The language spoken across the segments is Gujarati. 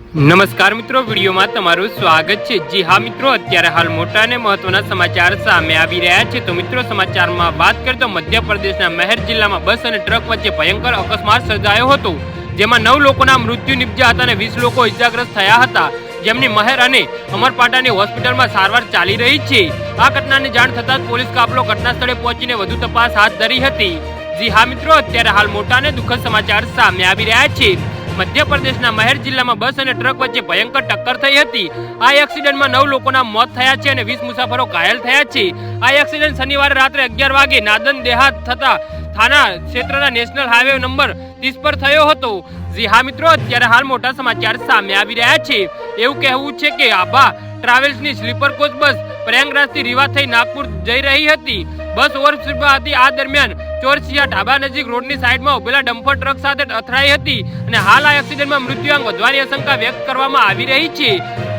નમસ્કાર મિત્રો, વિડીયોમાં તમારું સ્વાગત છે। જી હા મિત્રો, અત્યારે હાલ મોટા અને મહત્વના સમાચાર સામે આવી રહ્યા છે। તો મિત્રો, સમાચારમાં વાત કરીએ તો મધ્યપ્રદેશના મહેર જિલ્લામાં બસ અને ટ્રક વચ્ચે ભયંકર અકસ્માત સર્જાયો હતો, જેમાં 9 લોકોના મૃત્યુ નિપજ્યા હતા અને 20 લોકો ઇજાગ્રસ્ત થયા હતા, જેમની મહેર અને અમરપાટાની હોસ્પિટલમાં સારવાર ચાલી રહી છે। આ ઘટનાની જાણ થતાં જ પોલીસ કાફલો ઘટના સ્થળે પહોંચીને વધુ તપાસ હાથ ધરી હતી। જી હા મિત્રો, અત્યારે હાલ મોટા અને દુઃખદ સમાચાર સામે આવી રહ્યા છે। મધ્યપ્રદેશના મહેર જિલ્લામાં બસ અને ટ્રક વચ્ચે ભયંકર ટક્કર થઈ હતી। આ એક્સિડન્ટમાં 9 લોકોના મોત થયા છે અને 20 મુસાફરો ઘાયલ થયા છે। આ એક્સિડન્ટ શનિવારે રાત્રે 11 વાગે નાદન દેહાત થતા થાના ક્ષેત્રના નેશનલ હાઈવે નંબર 30 પર થયો હતો। જી હા મિત્રો, અત્યારે હાલ મોટા સમાચાર સામે આવી રહ્યા છે। એવું કહેવું છે કે આભા ટ્રાવેલ્સની સ્લીપર કોચ બસ પ્રયાગરાજથી રીવા થઈ નાગપુર જઈ રહી હતી। બસ ઓવરસ્પીડમાં હતી। આ દરમિયાન ચોરસિયા ઢાબા નજીક રોડની સાઈડમાં ઉભેલા ડમ્પર ટ્રક સાથે અથડાઈ હતી અને હાલ આ એક્સિડન્ટમાં મૃત્યુઆંક વધવાની આશંકા વ્યક્ત કરવામાં આવી રહી છે।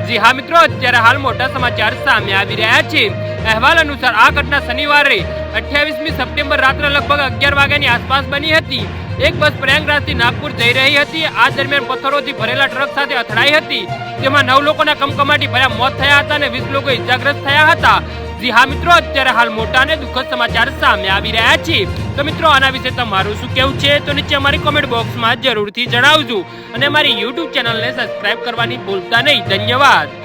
જી હા મિત્રો, અત્યારે હાલ મોટા સમાચાર સામે આવી રહ્યા છે। અહેવાલ અનુસાર આ ઘટના શનિવારે 28મી સપ્ટેમ્બર રાત્રે લગભગ 11 વાગ્યાની આસપાસ બની હતી। એક બસ પ્રયાગરાજથી નાગપુર જઈ રહી હતી। આ દરમિયાન પથ્થરોથી ભરેલા ટ્રક સાથે અથડાઈ હતી, જેમાં 9 લોકોના કમકમાટી ભર્યા મોત થયા હતા અને 20 લોકો ઇજાગ્રસ્ત થયા હતા। જી હા મિત્રો, અત્યારે હાલ મોટા અને દુઃખદ સમાચાર સામે આવી રહ્યા છે। તો મિત્રો, આના વિશે તમારું શું કહેવું છે તો નીચે અમારી કોમેન્ટ બોક્સમાં જરૂરથી જણાવજો અને અમારી YouTube ચેનલને સબસ્ક્રાઇબ કરવાની ભૂલતા નહીં। ધન્યવાદ।